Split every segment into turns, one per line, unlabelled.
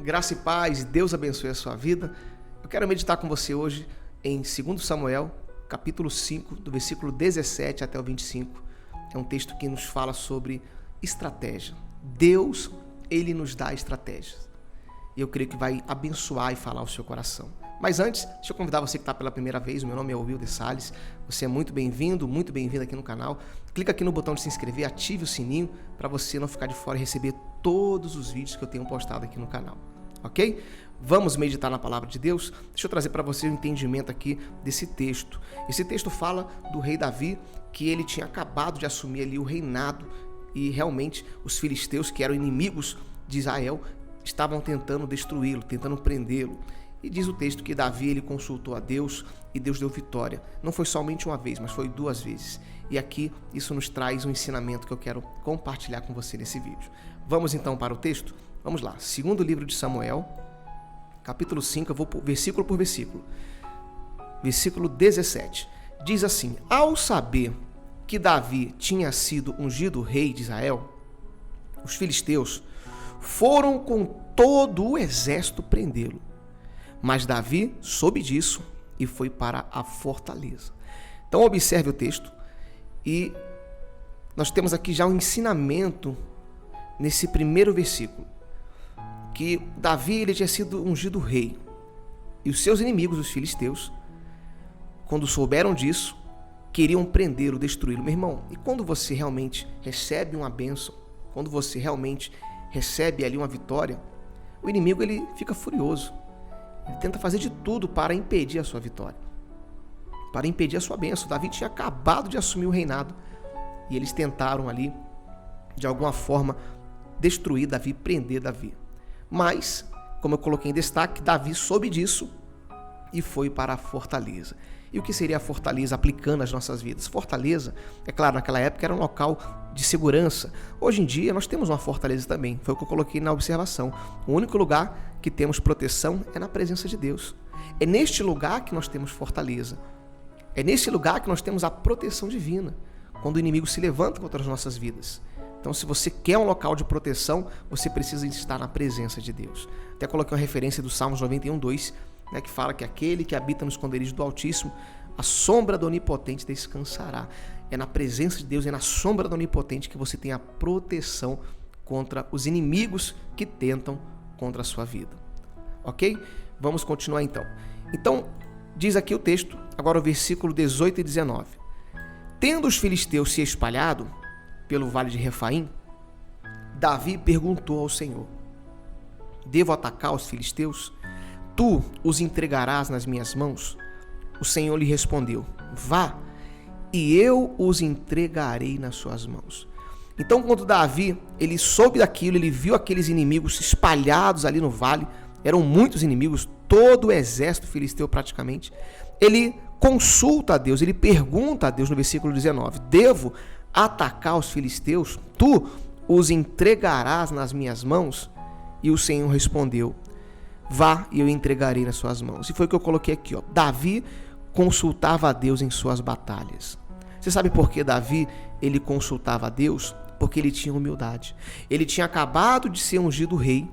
Graça e paz, Deus abençoe a sua vida. Eu quero meditar com você hoje em 2 Samuel, capítulo 5, do versículo 17 até o 25. É um texto que nos fala sobre estratégia. Deus, Ele nos dá estratégias. E eu creio que vai abençoar e falar ao seu coração. Mas antes, deixa eu convidar você que está pela primeira vez. O meu nome é Wilder Salles. Você é muito bem-vindo, muito bem-vinda aqui no canal. Clica aqui no botão de se inscrever, ative o sininho para você não ficar de fora e receber todos os vídeos que eu tenho postado aqui no canal. Ok? Vamos meditar na palavra de Deus? Deixa eu trazer para você um entendimento aqui desse texto. Esse texto fala do rei Davi, que ele tinha acabado de assumir ali o reinado e realmente os filisteus, que eram inimigos de Israel, estavam tentando destruí-lo, tentando prendê-lo. E diz o texto que Davi ele consultou a Deus e Deus deu vitória. Não foi somente uma vez, mas foi 2 vezes. E aqui isso nos traz um ensinamento que eu quero compartilhar com você nesse vídeo. Vamos então para o texto? Vamos lá. Segundo livro de Samuel, capítulo 5, eu vou versículo por versículo. Versículo 17. Diz assim: Ao saber que Davi tinha sido ungido rei de Israel, os filisteus foram com todo o exército prendê-lo. Mas Davi soube disso e foi para a fortaleza. Então observe o texto e nós temos aqui já um ensinamento nesse primeiro versículo. Que Davi ele tinha sido ungido rei. E os seus inimigos, os filisteus, quando souberam disso, queriam prendê-lo, destruí-lo. Meu irmão, e quando você realmente recebe uma bênção, quando você realmente recebe ali uma vitória, o inimigo ele fica furioso. Ele tenta fazer de tudo para impedir a sua vitória, para impedir a sua bênção. Davi tinha acabado de assumir o reinado e eles tentaram ali, de alguma forma, destruir Davi, prender Davi. Mas, como eu coloquei em destaque, Davi soube disso e foi para a fortaleza. E o que seria a fortaleza aplicando às nossas vidas? Fortaleza, é claro, naquela época era um local de segurança. Hoje em dia nós temos uma fortaleza também. Foi o que eu coloquei na observação. O único lugar que temos proteção é na presença de Deus. É neste lugar que nós temos fortaleza. É neste lugar que nós temos a proteção divina, quando o inimigo se levanta contra as nossas vidas. Então, se você quer um local de proteção, você precisa estar na presença de Deus. Até coloquei uma referência do Salmos 91:2, que fala que aquele que habita no esconderijo do Altíssimo, a sombra do Onipotente descansará. É na presença de Deus, é na sombra do Onipotente que você tem a proteção contra os inimigos que tentam contra a sua vida. Ok? Vamos continuar então. Então, diz aqui o texto, agora o versículo 18 e 19. Tendo os filisteus se espalhado pelo vale de Refaim, Davi perguntou ao Senhor: Devo atacar os filisteus? Tu os entregarás nas minhas mãos? O Senhor lhe respondeu: Vá, e eu os entregarei nas suas mãos. Então, quando Davi ele soube daquilo, ele viu aqueles inimigos espalhados ali no vale, eram muitos inimigos, todo o exército filisteu praticamente, ele consulta a Deus, ele pergunta a Deus no versículo 19: Devo atacar os filisteus? Tu os entregarás nas minhas mãos? E o Senhor respondeu: Vá e eu entregarei nas suas mãos. E foi o que eu coloquei aqui, ó. Davi consultava a Deus em suas batalhas. Você sabe por que Davi ele consultava a Deus? Porque ele tinha humildade. Ele tinha acabado de ser ungido rei.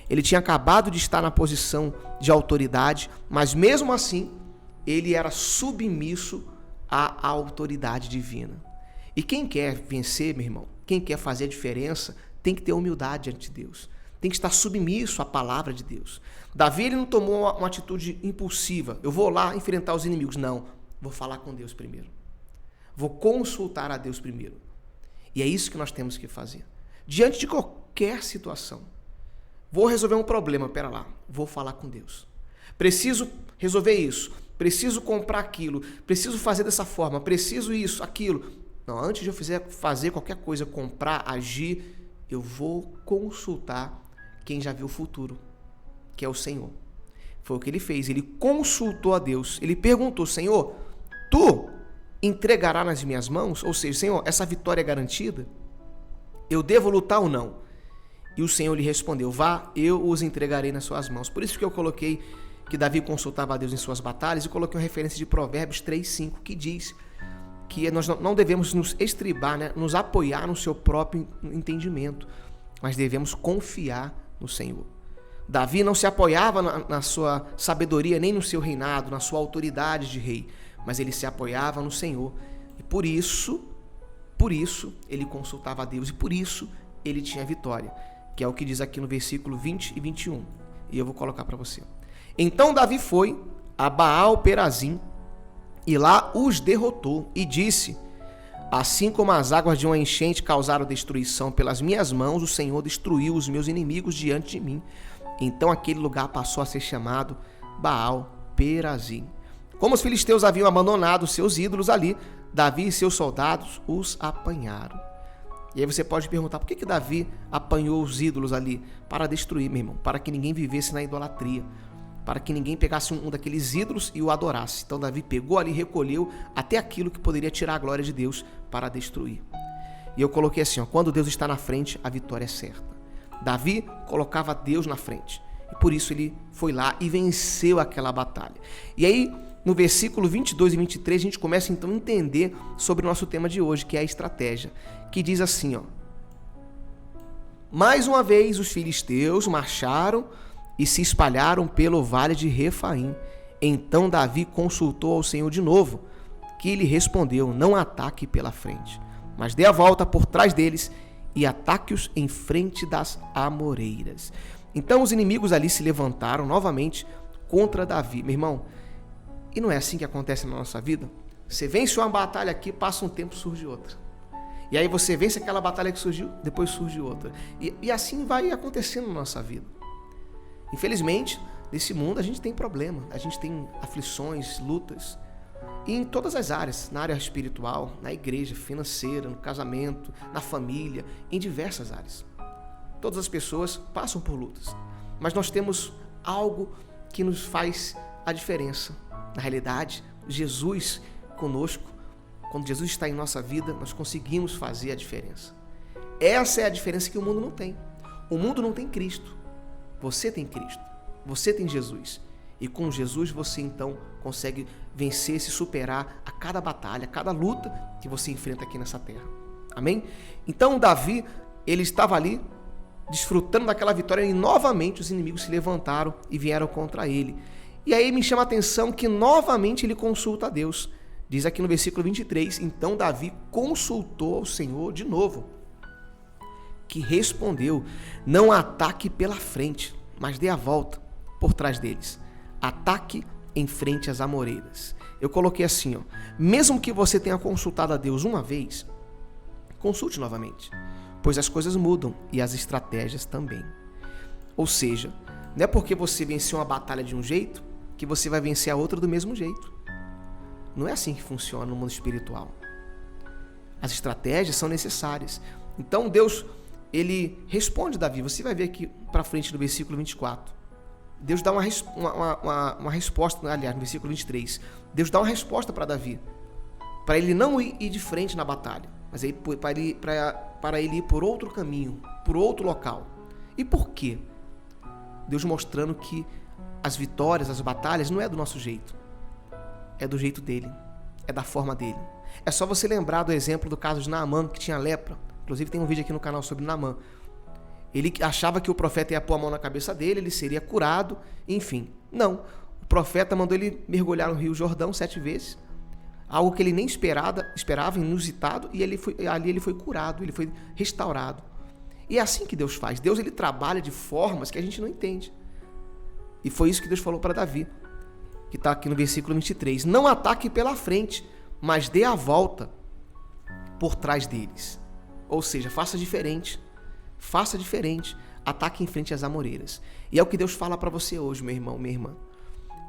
Ele tinha acabado de estar na posição de autoridade, mas mesmo assim ele era submisso à autoridade divina. E quem quer vencer, meu irmão, quem quer fazer a diferença, tem que ter humildade diante de Deus. Tem que estar submisso à palavra de Deus. Davi ele não tomou uma atitude impulsiva. Eu vou lá enfrentar os inimigos. Não, vou falar com Deus primeiro. Vou consultar a Deus primeiro. E é isso que nós temos que fazer. Diante de qualquer situação. Vou resolver um problema, pera lá. Vou falar com Deus. Preciso resolver isso. Preciso comprar aquilo. Preciso fazer dessa forma. Preciso isso, aquilo. Não, antes de eu fazer qualquer coisa, comprar, agir, eu vou consultar quem já viu o futuro, que é o Senhor. Foi o que ele fez, ele consultou a Deus, ele perguntou: Senhor, tu entregarás nas minhas mãos? Ou seja, Senhor, essa vitória é garantida? Eu devo lutar ou não? E o Senhor lhe respondeu: Vá, eu os entregarei nas suas mãos. Por isso que eu coloquei que Davi consultava a Deus em suas batalhas e coloquei uma referência de Provérbios 3:5, que diz que nós não devemos nos estribar, nos apoiar no seu próprio entendimento, mas devemos confiar no Senhor. Davi não se apoiava na sua sabedoria, nem no seu reinado, na sua autoridade de rei, mas ele se apoiava no Senhor. E por isso ele consultava a Deus e por isso ele tinha vitória, que é o que diz aqui no versículo 20 e 21. E eu vou colocar para você. Então Davi foi a Baal-Perazim e lá os derrotou e disse: assim como as águas de uma enchente causaram destruição pelas minhas mãos, o Senhor destruiu os meus inimigos diante de mim. Então aquele lugar passou a ser chamado Baal-Perazim. Como os filisteus haviam abandonado seus ídolos ali, Davi e seus soldados os apanharam. E aí você pode perguntar, por que Davi apanhou os ídolos ali? Para destruir, meu irmão, para que ninguém vivesse na idolatria, para que ninguém pegasse um daqueles ídolos e o adorasse. Então Davi pegou ali, recolheu até aquilo que poderia tirar a glória de Deus para destruir. E eu coloquei assim, quando Deus está na frente, a vitória é certa. Davi colocava Deus na frente, e por isso ele foi lá e venceu aquela batalha. E aí, no versículo 22 e 23, a gente começa então a entender sobre o nosso tema de hoje, que é a estratégia, que diz assim, mais uma vez os filisteus marcharam e se espalharam pelo vale de Refaim. Então Davi consultou ao Senhor de novo, que lhe respondeu: não ataque pela frente, mas dê a volta por trás deles e ataque-os em frente das amoreiras. Então os inimigos ali se levantaram novamente contra Davi. Meu irmão, e não é assim que acontece na nossa vida? Você vence uma batalha aqui, passa um tempo, surge outra. E aí você vence aquela batalha que surgiu, depois surge outra. E assim vai acontecendo na nossa vida. Infelizmente, nesse mundo a gente tem problema, a gente tem aflições, lutas. E em todas as áreas, na área espiritual, na igreja, financeira, no casamento, na família, em diversas áreas. Todas as pessoas passam por lutas, mas nós temos algo que nos faz a diferença. Na realidade, Jesus conosco, quando Jesus está em nossa vida, nós conseguimos fazer a diferença. Essa é a diferença que o mundo não tem. O mundo não tem Cristo. Você tem Cristo. Você tem Jesus. E com Jesus você então consegue vencer, se superar a cada batalha, a cada luta que você enfrenta aqui nessa terra. Amém? Então Davi, ele estava ali desfrutando daquela vitória e novamente os inimigos se levantaram e vieram contra ele. E aí me chama a atenção que novamente ele consulta a Deus. Diz aqui no versículo 23, então Davi consultou ao Senhor de novo, que respondeu: não ataque pela frente, mas dê a volta por trás deles. Ataque em frente às amoreiras. Eu coloquei assim, mesmo que você tenha consultado a Deus uma vez, consulte novamente, pois as coisas mudam e as estratégias também. Ou seja, não é porque você venceu uma batalha de um jeito que você vai vencer a outra do mesmo jeito. Não é assim que funciona no mundo espiritual. As estratégias são necessárias. Então Deus, ele responde Davi. Você vai ver aqui para frente no versículo 24. Deus dá uma resposta, aliás, no versículo 23. Deus dá uma resposta para Davi, para ele não ir de frente na batalha, mas para ele ir por outro caminho, por outro local. E por quê? Deus mostrando que as vitórias, as batalhas, não é do nosso jeito. É do jeito dele, é da forma dele. É só você lembrar do exemplo do caso de Naamã, que tinha lepra. Inclusive tem um vídeo aqui no canal sobre Naamã. Ele achava que o profeta ia pôr a mão na cabeça dele, ele seria curado, enfim. Não, o profeta mandou ele mergulhar no Rio Jordão 7 vezes, algo que ele nem esperava, inusitado, e ali ele foi curado, ele foi restaurado. E é assim que Deus faz. Deus, ele trabalha de formas que a gente não entende. E foi isso que Deus falou para Davi, que está aqui no versículo 23. Não ataque pela frente, mas dê a volta por trás deles. Ou seja, faça diferente. Faça diferente. Ataque em frente às amoreiras. E é o que Deus fala para você hoje, meu irmão, minha irmã.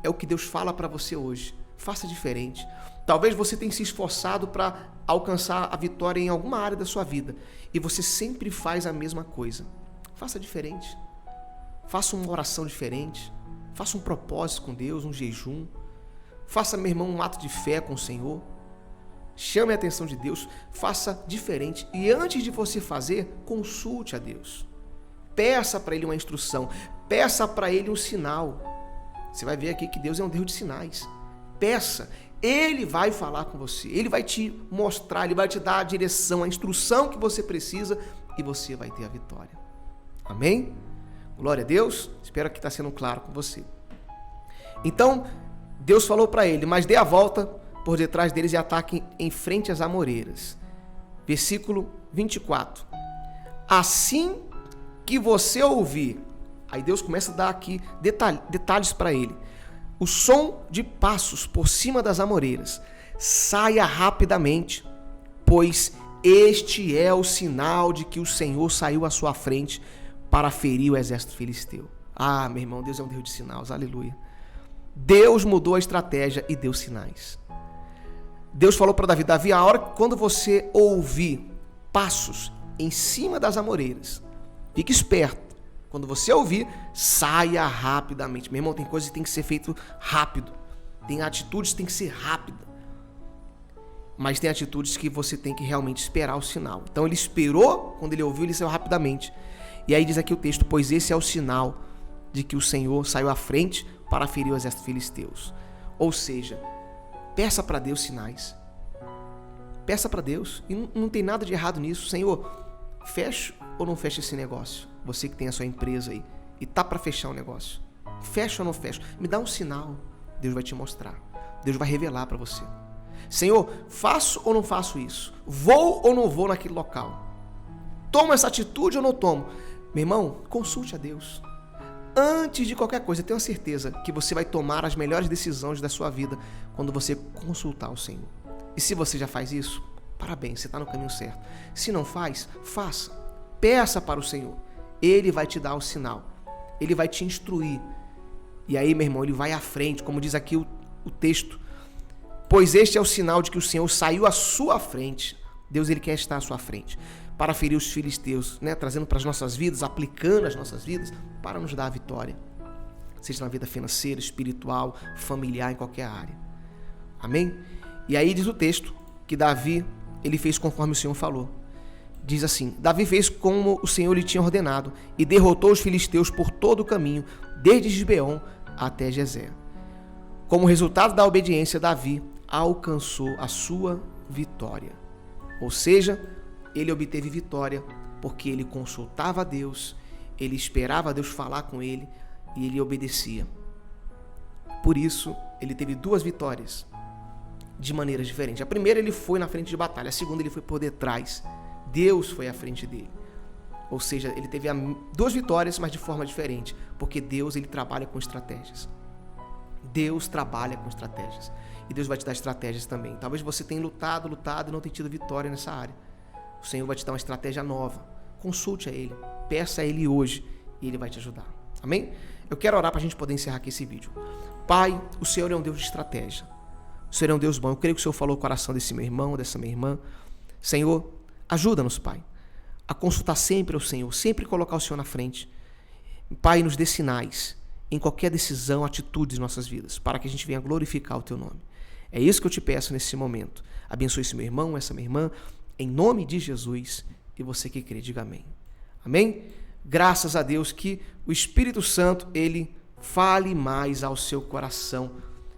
É o que Deus fala para você hoje. Faça diferente. Talvez você tenha se esforçado para alcançar a vitória em alguma área da sua vida e você sempre faz a mesma coisa. Faça diferente. Faça uma oração diferente. Faça um propósito com Deus, um jejum. Faça, meu irmão, um ato de fé com o Senhor. Chame a atenção de Deus. Faça diferente. E antes de você fazer, consulte a Deus. Peça para Ele uma instrução. Peça para Ele um sinal. Você vai ver aqui que Deus é um Deus de sinais. Peça. Ele vai falar com você. Ele vai te mostrar, Ele vai te dar a direção, a instrução que você precisa e você vai ter a vitória. Amém? Glória a Deus. Espero que está sendo claro com você. Então, Deus falou para ele, mas dê a volta por detrás deles e ataquem em frente às amoreiras. Versículo 24. Assim que você ouvir, aí Deus começa a dar aqui detalhes para ele. O som de passos por cima das amoreiras, saia rapidamente, pois este é o sinal de que o Senhor saiu à sua frente para ferir o exército filisteu. Ah, meu irmão, Deus é um Deus de sinais, aleluia. Deus mudou a estratégia e deu sinais. Deus falou para Davi, Davi, a hora quando você ouvir passos em cima das amoreiras, fique esperto. Quando você ouvir, saia rapidamente. Meu irmão, tem coisas que tem que ser feito rápido. Tem atitudes que tem que ser rápida. Mas tem atitudes que você tem que realmente esperar o sinal. Então ele esperou, quando ele ouviu, ele saiu rapidamente. E aí diz aqui o texto, pois esse é o sinal de que o Senhor saiu à frente para ferir o exército filisteus. Ou seja, peça para Deus sinais. Peça para Deus. E não tem nada de errado nisso. Senhor, fecha ou não fecha esse negócio? Você que tem a sua empresa aí e tá para fechar o negócio. Fecha ou não fecha? Me dá um sinal. Deus vai te mostrar. Deus vai revelar para você. Senhor, faço ou não faço isso? Vou ou não vou naquele local? Tomo essa atitude ou não tomo? Meu irmão, consulte a Deus. Antes de qualquer coisa, eu tenho a certeza que você vai tomar as melhores decisões da sua vida quando você consultar o Senhor. E se você já faz isso, parabéns, você está no caminho certo. Se não faz, faça. Peça para o Senhor. Ele vai te dar o sinal. Ele vai te instruir. E aí, meu irmão, ele vai à frente, como diz aqui o texto. Pois este é o sinal de que o Senhor saiu à sua frente. Deus, ele quer estar à sua frente para ferir os filisteus, né? Trazendo para as nossas vidas, aplicando as nossas vidas, para nos dar a vitória. Seja na vida financeira, espiritual, familiar, em qualquer área. Amém? E aí diz o texto que Davi, ele fez conforme o Senhor falou. Diz assim, Davi fez como o Senhor lhe tinha ordenado e derrotou os filisteus por todo o caminho, desde Gibeon até Gezer. Como resultado da obediência, Davi alcançou a sua vitória. Ou seja, ele obteve vitória porque ele consultava a Deus, ele esperava a Deus falar com ele e ele obedecia. Por isso, ele teve duas vitórias de maneiras diferentes. A primeira, ele foi na frente de batalha. A segunda, ele foi por detrás. Deus foi à frente dele. Ou seja, ele teve duas vitórias, mas de forma diferente, porque Deus, ele trabalha com estratégias. Deus trabalha com estratégias. E Deus vai te dar estratégias também. Talvez você tenha lutado e não tenha tido vitória nessa área. O Senhor vai te dar uma estratégia nova. Consulte a Ele. Peça a Ele hoje e Ele vai te ajudar. Amém? Eu quero orar para a gente poder encerrar aqui esse vídeo. Pai, o Senhor é um Deus de estratégia. O Senhor é um Deus bom. Eu creio que o Senhor falou o coração desse meu irmão, dessa minha irmã. Senhor, ajuda-nos, Pai, a consultar sempre o Senhor, sempre colocar o Senhor na frente. Pai, nos dê sinais em qualquer decisão, atitude de nossas vidas, para que a gente venha glorificar o Teu nome. É isso que eu te peço nesse momento. Abençoe esse meu irmão, essa minha irmã, em nome de Jesus. E você que crê, diga amém. Amém? Graças a Deus que o Espírito Santo, ele fale mais ao seu coração,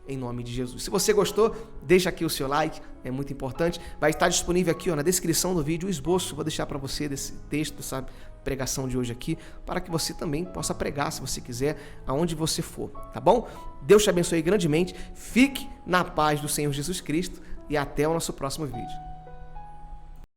em nome de Jesus. Se você gostou, deixa aqui o seu like, é muito importante. Vai estar disponível aqui, na descrição do vídeo o esboço. Vou deixar para você desse texto, dessa pregação de hoje aqui, para que você também possa pregar, se você quiser, aonde você for, tá bom? Deus te abençoe grandemente. Fique na paz do Senhor Jesus Cristo e até o nosso próximo vídeo.